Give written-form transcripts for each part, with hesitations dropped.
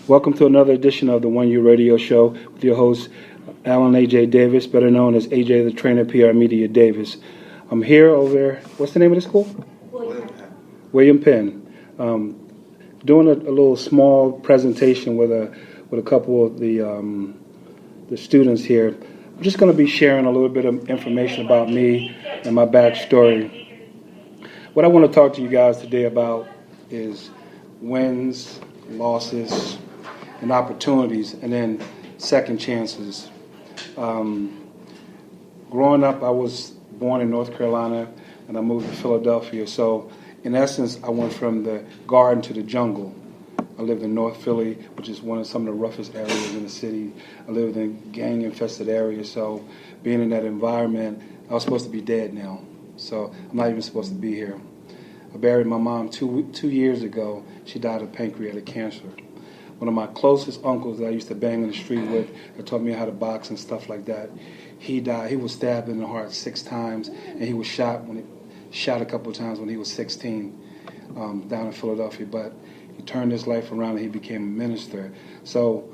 Welcome to another edition of the One U Radio Show with your host, Alan A.J. Davis, better known as A.J. the Trainer, PR Media Davis. I'm here over, what's the name of the school? William Penn. Doing a little small presentation with a couple of the students here. I'm just going to be sharing a little bit of information about me and my backstory. What I want to talk to you guys today about is wins, losses, and opportunities, and then second chances. Growing up, I was born in North Carolina, and I moved to Philadelphia. So, in essence, I went from the garden to the jungle. I lived in North Philly, which is some of the roughest areas in the city. I lived in gang-infested areas, so being in that environment, I was supposed to be dead now. So I'm not even supposed to be here. I buried my mom two years ago. She died of pancreatic cancer. One of my closest uncles that I used to bang in the street with, that taught me how to box and stuff like that, he died. He was stabbed in the heart 6 times, and he was shot a couple of times when he was 16 down in Philadelphia. But he turned his life around and he became a minister. So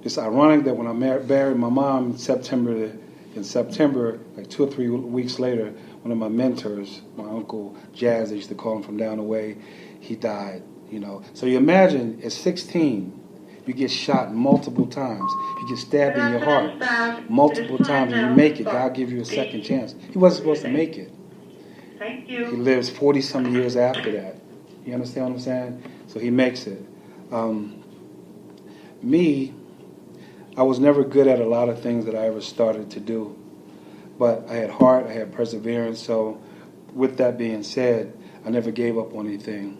it's ironic that when I buried my mom in September, like 2 or 3 weeks later, one of my mentors, my uncle Jazz, they used to call him from down the way, he died. So you imagine at 16, you get shot multiple times. You get stabbed in your heart multiple times, and you make it. God give you a second chance. He wasn't supposed to make it. Thank you. He lives 40-some years after that. You understand what I'm saying? So he makes it. Me, I was never good at a lot of things that I ever started to do. But I had heart, I had perseverance. So with that being said, I never gave up on anything.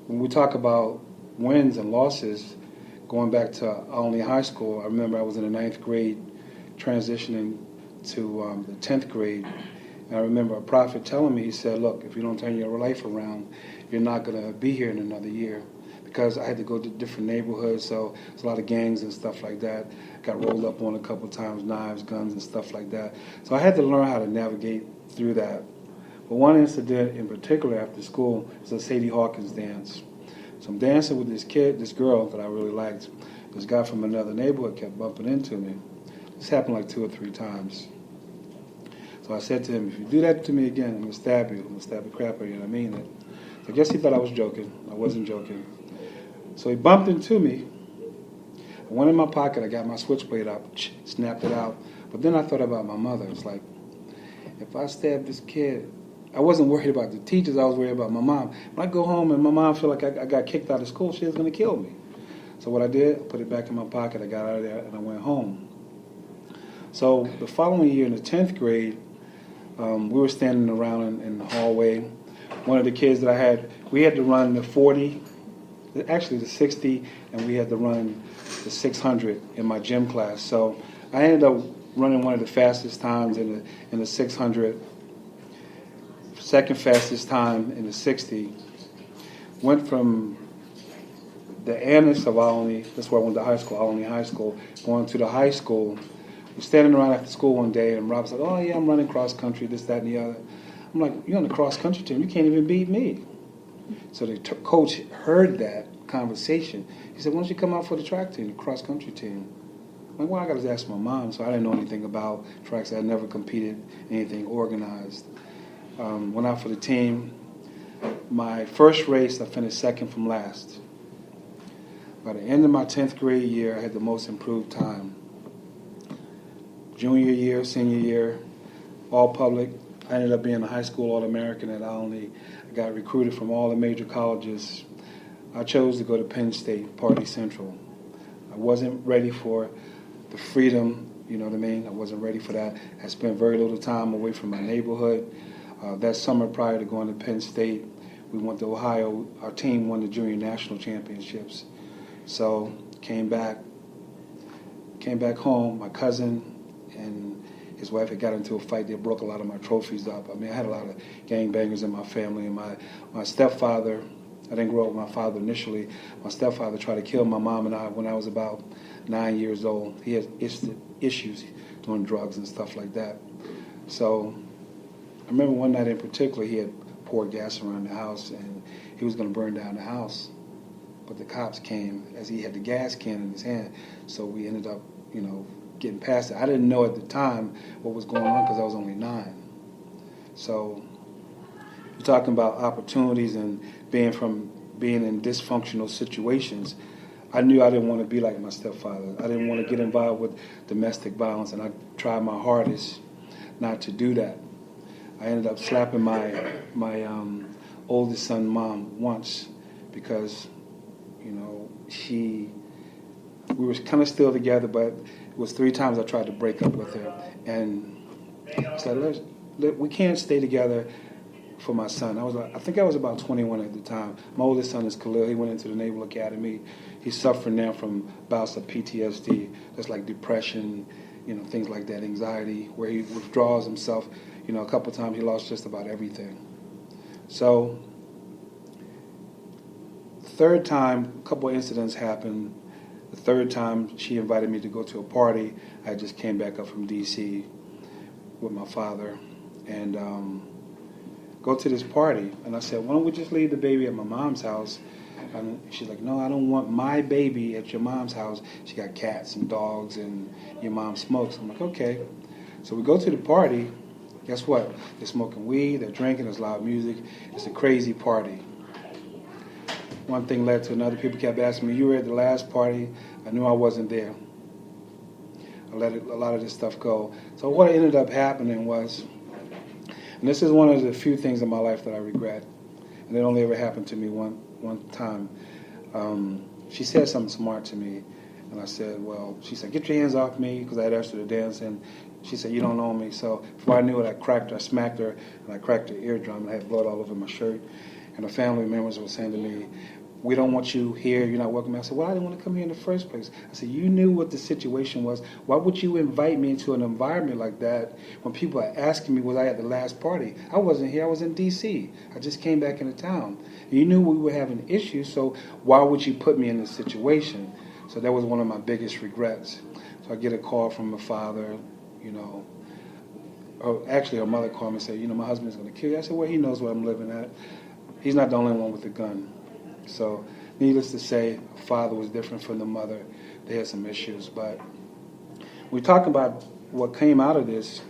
When we talk about wins and losses, going back to Olney High School, I remember I was in the 9th grade transitioning to the 10th grade. And I remember a prophet telling me, he said, look, if you don't turn your life around, you're not going to be here in another year. Because I had to go to different neighborhoods, so there's a lot of gangs and stuff like that. Got rolled up on a couple times, knives, guns, and stuff like that. So I had to learn how to navigate through that. But one incident in particular after school was a Sadie Hawkins dance. So I'm dancing with this girl that I really liked. This guy from another neighborhood kept bumping into me. This happened like 2 or 3 times. So I said to him, if you do that to me again, I'm going to stab you. I'm going to stab the crap out of you, and I mean it. So I guess he thought I was joking. I wasn't joking. So he bumped into me. I went in my pocket. I got my switchblade out, snapped it out. But then I thought about my mother. It's like, if I stab this kid, I wasn't worried about the teachers. I was worried about my mom. When I go home and my mom feel like I got kicked out of school, she was going to kill me. So what I did, I put it back in my pocket. I got out of there and I went home. So the following year in the 10th grade, we were standing around in the hallway. One of the kids that I had, we had to run the 40, actually the 60, and we had to run the 600 in my gym class. So I ended up running one of the fastest times in the 600, second fastest time in the 60. Went from the annex of Olney, that's where I went to high school, Olney High School, going to the high school. We're standing around after school one day, and Rob's like, oh yeah, I'm running cross country, this, that, and the other. I'm like, you're on the cross country team, you can't even beat me. So the coach heard that conversation. He said, why don't you come out for the track team, the cross country team? I'm like, well, I got to ask my mom. So I didn't know anything about tracks. I had never competed anything organized. Went out for the team. My first race, I finished second from last. By the end of my 10th grade year, I had the most improved time. Junior year, senior year, all public. I ended up being a high school All-American at Olney. I got recruited from all the major colleges. I chose to go to Penn State, Party Central. I wasn't ready for the freedom, you know what I mean? I wasn't ready for that. I spent very little time away from my neighborhood. That summer prior to going to Penn State, we went to Ohio. Our team won the junior national championships. So came back home. My cousin and his wife had got into a fight. They broke a lot of my trophies up. I mean, I had a lot of gangbangers in my family. And my stepfather, I didn't grow up with my father initially. My stepfather tried to kill my mom and I when I was about 9 years old. He had issues doing drugs and stuff like that. So I remember one night in particular, he had poured gas around the house, and he was going to burn down the house. But the cops came as he had the gas can in his hand, so we ended up, getting past it. I didn't know at the time what was going on because I was only 9. So you're talking about opportunities and being in dysfunctional situations. I knew I didn't want to be like my stepfather. I didn't want to get involved with domestic violence, and I tried my hardest not to do that. I ended up slapping my oldest son's mom once because, we were kind of still together, but it was 3 times I tried to break up with her. And it's like, we can't stay together for my son. I think I was about 21 at the time. My oldest son is Khalil. He went into the Naval Academy. He's suffering now from bouts of PTSD. That's like depression, things like that, anxiety, where he withdraws himself. A couple of times he lost just about everything. So, the 3rd time, a couple of incidents happened. The 3rd time, she invited me to go to a party. I just came back up from D.C. with my father and go to this party. And I said, why don't we just leave the baby at my mom's house? And she's like, no, I don't want my baby at your mom's house. She got cats and dogs and your mom smokes. I'm like, okay. So we go to the party. Guess what? They're smoking weed, they're drinking, there's loud music. It's a crazy party. One thing led to another. People kept asking me, you were at the last party? I knew I wasn't there. I let a lot of this stuff go. So what ended up happening was, and this is one of the few things in my life that I regret, and it only ever happened to me one time. She said something smart to me, and I said, she said, get your hands off me, because I had asked her to dance, and she said, you don't know me. So before I knew it, I smacked her, and I cracked her eardrum, and I had blood all over my shirt. And the family members were saying to me, we don't want you here, you're not welcome. I said, I didn't want to come here in the first place. I said, you knew what the situation was. Why would you invite me into an environment like that when people are asking me, was I at the last party? I wasn't here, I was in D.C. I just came back into town. You knew we were having issues, so why would you put me in this situation? So that was one of my biggest regrets. So I get a call from my father, actually her mother called me and said, my husband's going to kill you. I said, he knows where I'm living at. He's not the only one with a gun. So, needless to say, father was different from the mother. They had some issues. But we talk about what came out of this.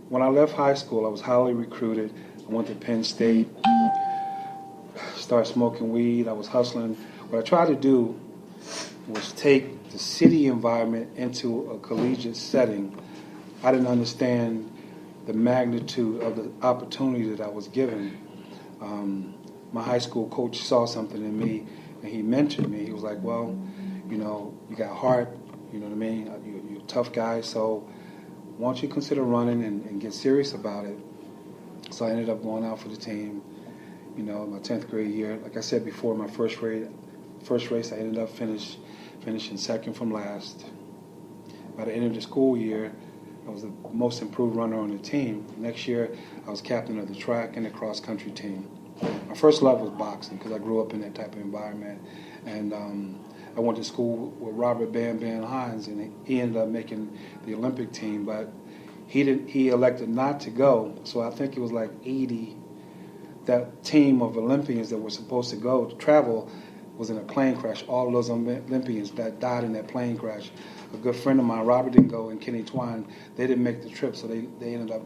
When I left high school, I was highly recruited. I went to Penn State, started smoking weed. I was hustling. What I tried to do was take the city environment into a collegiate setting. I didn't understand the magnitude of the opportunity that I was given. My high school coach saw something in me, and he mentored me. He was like, you got heart, you know what I mean? You're a tough guy, so why don't you consider running and get serious about it? So I ended up going out for the team, my 10th grade year. Like I said before, my first race, I ended up finishing second from last. By the end of the school year, I was the most improved runner on the team. Next year, I was captain of the track and the cross-country team. My first love was boxing because I grew up in that type of environment. And I went to school with Robert Bam Bam Hines, and he ended up making the Olympic team, but he elected not to go. So I think it was like 80. That team of Olympians that were supposed to go to travel was in a plane crash. All of those Olympians that died in that plane crash. A good friend of mine, Robert, didn't go, and Kenny Twine, they didn't make the trip, so they ended up,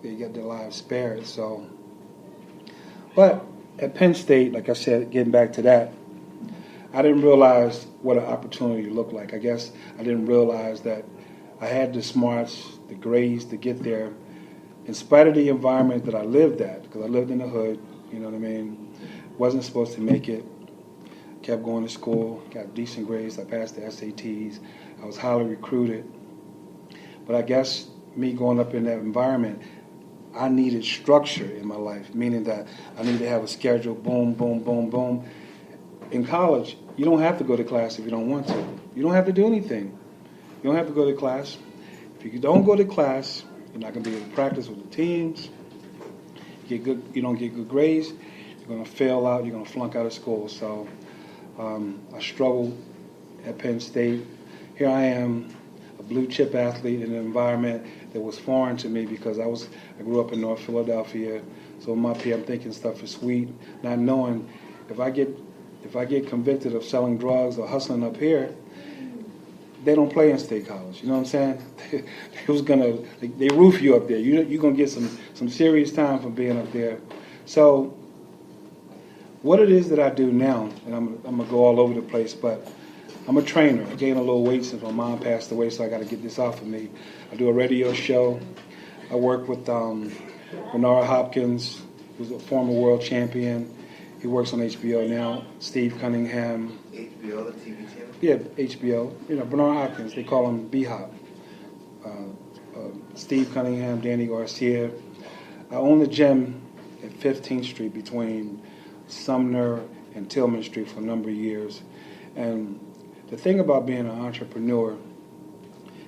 they got their lives spared. So, but at Penn State, like I said, getting back to that, I didn't realize what an opportunity looked like. I guess I didn't realize that I had the smarts, the grades to get there, in spite of the environment that I lived at, because I lived in the hood, you know what I mean? Wasn't supposed to make it. Kept going to school, got decent grades. I passed the SATs. I was highly recruited. But I guess me going up in that environment, I needed structure in my life, meaning that I needed to have a schedule, boom, boom, boom, boom. In college, you don't have to go to class if you don't want to. You don't have to do anything. You don't have to go to class. If you don't go to class, you're not going to be able to practice with the teams. You don't get good grades. You're going to fail out. You're going to flunk out of school. So I struggled at Penn State. Here I am, a blue chip athlete in an environment that was foreign to me because I grew up in North Philadelphia, So I'm up here, I'm thinking stuff is sweet, not knowing if I get convicted of selling drugs or hustling up here, they don't play in state college. You know what I'm saying? They roof you up there. You're gonna get some serious time for being up there. So what it is that I do now, and I'm gonna go all over the place, but I'm a trainer. I gained a little weight since my mom passed away, so I got to get this off of me. I do a radio show. I work with Bernard Hopkins, who's a former world champion. He works on HBO now. Steve Cunningham. HBO, the TV channel? Yeah, HBO. Bernard Hopkins, they call him B-Hop. Steve Cunningham, Danny Garcia. I own the gym at 15th Street between Sumner and Tillman Street for a number of years. And the thing about being an entrepreneur,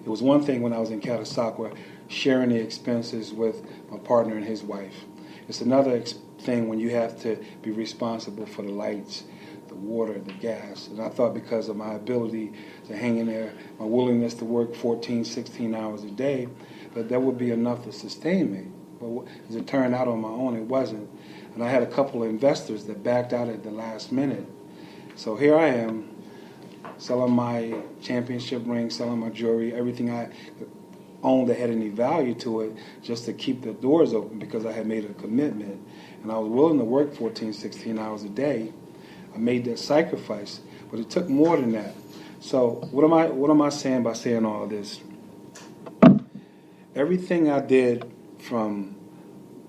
it was one thing when I was in Catasauqua, sharing the expenses with my partner and his wife. It's another thing when you have to be responsible for the lights, the water, the gas. And I thought because of my ability to hang in there, my willingness to work 14, 16 hours a day, that would be enough to sustain me. But as it turned out on my own, it wasn't. And I had a couple of investors that backed out at the last minute. So here I am, selling my championship ring, selling my jewelry, everything I owned that had any value to it, just to keep the doors open because I had made a commitment. And I was willing to work 14, 16 hours a day. I made that sacrifice, but it took more than that. So what am I saying by saying all of this? Everything I did from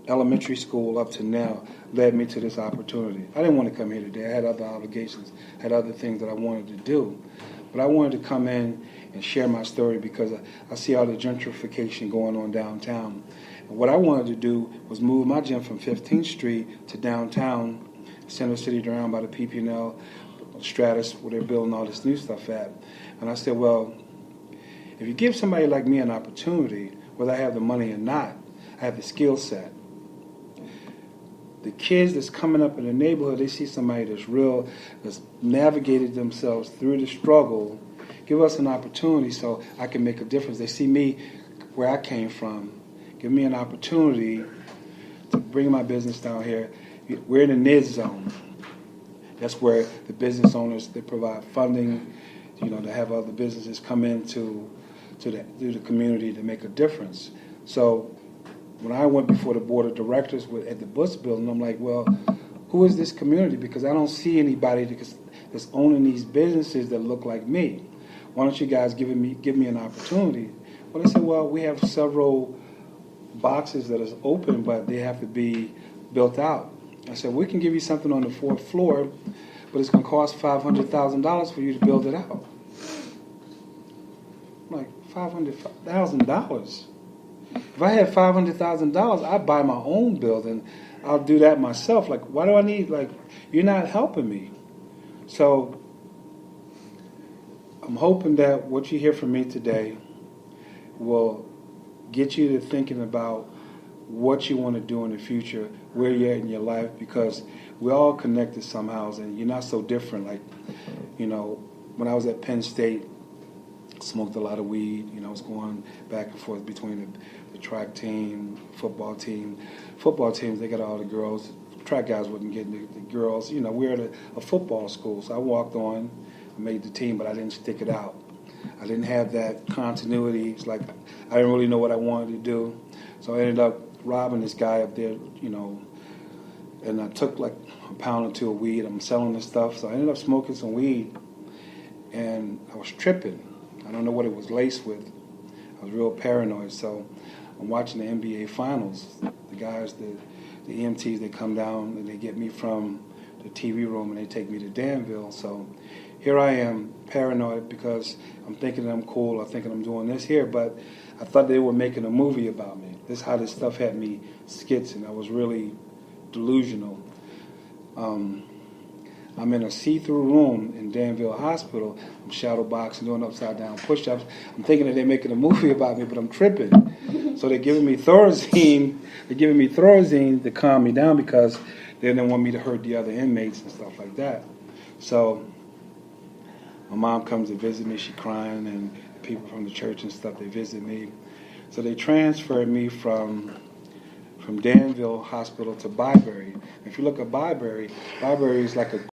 elementary school up to now led me to this opportunity. I didn't want to come here today. I had other obligations, had other things that I wanted to do. But I wanted to come in and share my story because I see all the gentrification going on downtown. And what I wanted to do was move my gym from 15th Street to downtown, Center City, around by the PP&L, Stratus, where they're building all this new stuff at. And I said, well, if you give somebody like me an opportunity, whether I have the money or not, I have the skill set. The kids that's coming up in the neighborhood, they see somebody that's real, that's navigated themselves through the struggle. Give us an opportunity so I can make a difference. They see me where I came from. Give me an opportunity to bring my business down here. We're in the NID zone. That's where the business owners, they provide funding, to have other businesses come into the community to make a difference. So when I went before the board of directors at the Bush building, I'm like, well, who is this community? Because I don't see anybody that's owning these businesses that look like me. Why don't you guys give me an opportunity? Well, they said, well, we have several boxes that is open, but they have to be built out. I said, we can give you something on the 4th floor, but it's going to cost $500,000 for you to build it out. I'm like, $500,000? If I had $500,000, I'd buy my own building. I'll do that myself. Like, why do I need, you're not helping me. So I'm hoping that what you hear from me today will get you to thinking about what you want to do in the future, where you're at in your life, because we're all connected somehow, and you're not so different. When I was at Penn State, smoked a lot of weed. I was going back and forth between the track team, football team. Football teams, they got all the girls. Track guys wasn't getting the girls. We're at a football school, so I walked on, made the team, but I didn't stick it out. I didn't have that continuity. It's like I didn't really know what I wanted to do, so I ended up robbing this guy up there, and I took like a pound or two of weed. I'm selling this stuff, so I ended up smoking some weed, and I was tripping. I don't know what it was laced with. I was real paranoid. So I'm watching the NBA Finals. The guys, the EMTs, they come down and they get me from the TV room and they take me to Danville. So here I am, paranoid, because I'm thinking I'm cool. I'm thinking I'm doing this here, but I thought they were making a movie about me. This is how this stuff had me skitzing. I was really delusional. I'm in a see-through room in Danville Hospital. I'm shadow boxing, doing upside-down push-ups. I'm thinking that they're making a movie about me, but I'm tripping. So they're giving me Thorazine. They're giving me Thorazine to calm me down because they didn't want me to hurt the other inmates and stuff like that. So my mom comes to visit me. She's crying, and people from the church and stuff, they visit me. So they transferred me from from Danville Hospital to Byberry. If you look at Byberry is like a